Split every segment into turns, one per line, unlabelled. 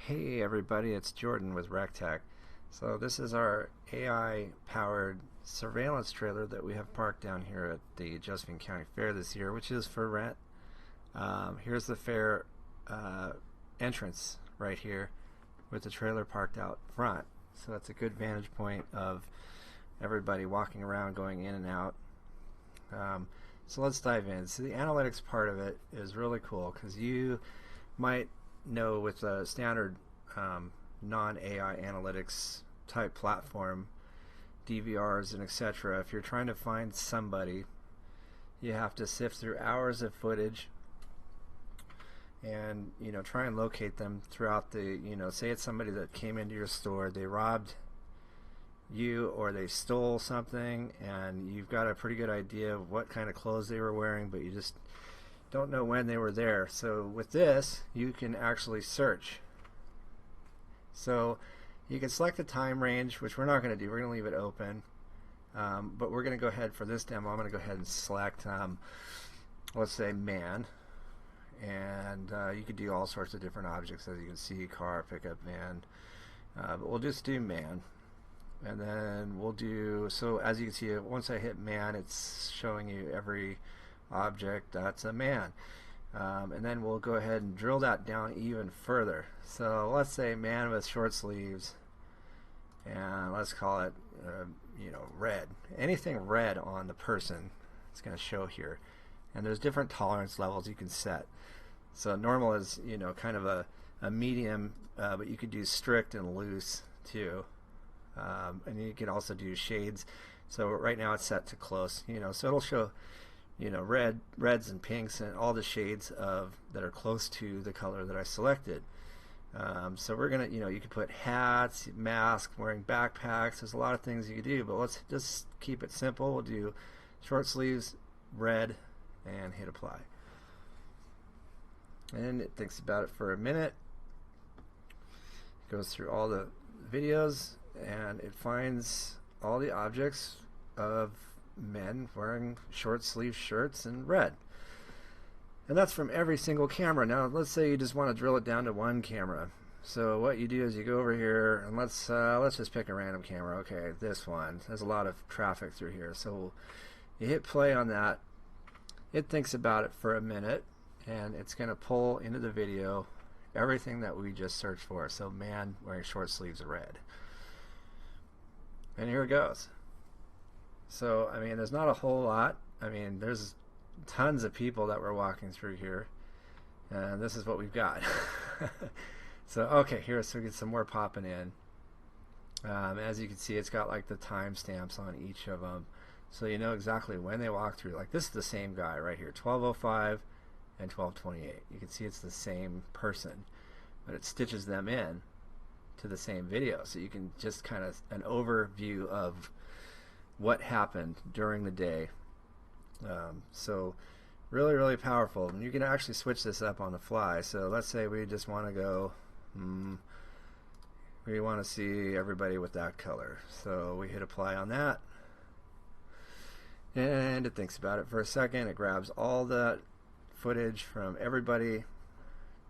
Hey everybody, it's Jordan with RecTech. So this is our AI powered surveillance trailer that we have parked down here at the Josephine County Fair this year, which is for rent. Here's the fair entrance right here with the trailer parked out front. So that's a good vantage point of everybody walking around, going in and out. So let's dive in. So the analytics part of it is really cool because you might know with a standard non-AI analytics type platform, DVRs and etc., if you're trying to find somebody, you have to sift through hours of footage and try and locate them throughout the say it's somebody that came into your store, they robbed you or they stole something, and you've got a pretty good idea of what kind of clothes they were wearing, but you just don't know when they were there. So with this, you can actually search. So you can select the time range, which we're not going to do. We're going to leave it open. But we're going to go ahead for this demo. I'm going to go ahead and select, let's say, man. And you could do all sorts of different objects, as you can see, car, pickup, van. But we'll just do man. And then we'll do, so as you can see, once I hit man, it's showing you every object that's a man. And then we'll go ahead and drill that down even further. So let's say man with short sleeves, and let's call it red. Anything red on the person, it's going to show here. And there's different tolerance levels you can set. So normal is kind of a medium, but you could do strict and loose too. And you can also do shades. So right now it's set to close, so it'll show reds and pinks and all the shades that are close to the color that I selected. So we're gonna, you can put hats, masks, wearing backpacks. There's a lot of things you can do, but let's just keep it simple. We'll do short sleeves, red, and hit apply. And it thinks about it for a minute. It goes through all the videos, and it finds all the objects of men wearing short sleeve shirts and red. And that's from every single camera. Now let's say you just want to drill it down to one camera. So what you do is you go over here and let's just pick a random camera. Okay, this one. There's a lot of traffic through here. So you hit play on that. It thinks about it for a minute, and it's going to pull into the video everything that we just searched for. So man wearing short sleeves of red. And here it goes. So, I mean, there's not a whole lot. I mean, there's tons of people that we're walking through here. And this is what we've got. So, okay, so we get some more popping in. As you can see, it's got like the timestamps on each of them. So you know exactly when they walk through. Like this is the same guy right here, 12:05 and 12:28. You can see it's the same person, but it stitches them in to the same video. So you can just kind of an overview of what happened during the day. So really, really powerful. And you can actually switch this up on the fly. So let's say we just want to go, we want to see everybody with that color. So we hit apply on that. And it thinks about it for a second. It grabs all the footage from everybody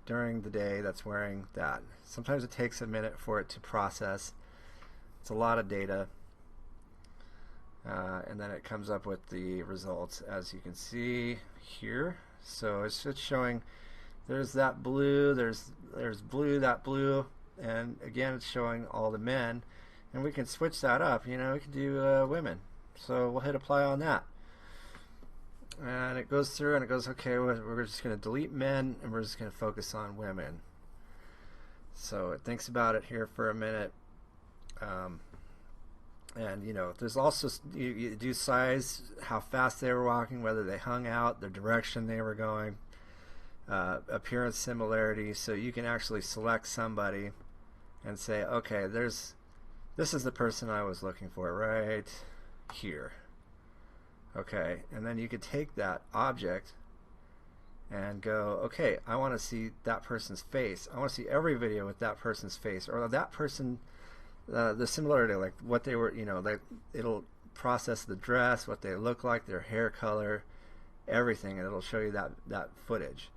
during the day that's wearing that. Sometimes it takes a minute for it to process. It's a lot of data. And then it comes up with the results, as you can see here. So it's just showing there's that blue, there's blue, that blue, and again it's showing all the men. And we can switch that up, we can do women. So we'll hit apply on that. And it goes through and it goes, okay, we're just going to delete men and we're just going to focus on women. So it thinks about it here for a minute. And there's also, you do size, how fast they were walking, whether they hung out, the direction they were going, appearance similarity. So you can actually select somebody and say, okay, this is the person I was looking for right here. Okay, and then you could take that object and go, okay, I want to see that person's face. I want to see every video with that person's face, or that person, the similarity, like what they were, like it'll process the dress, what they look like, their hair color, everything, and it'll show you that footage.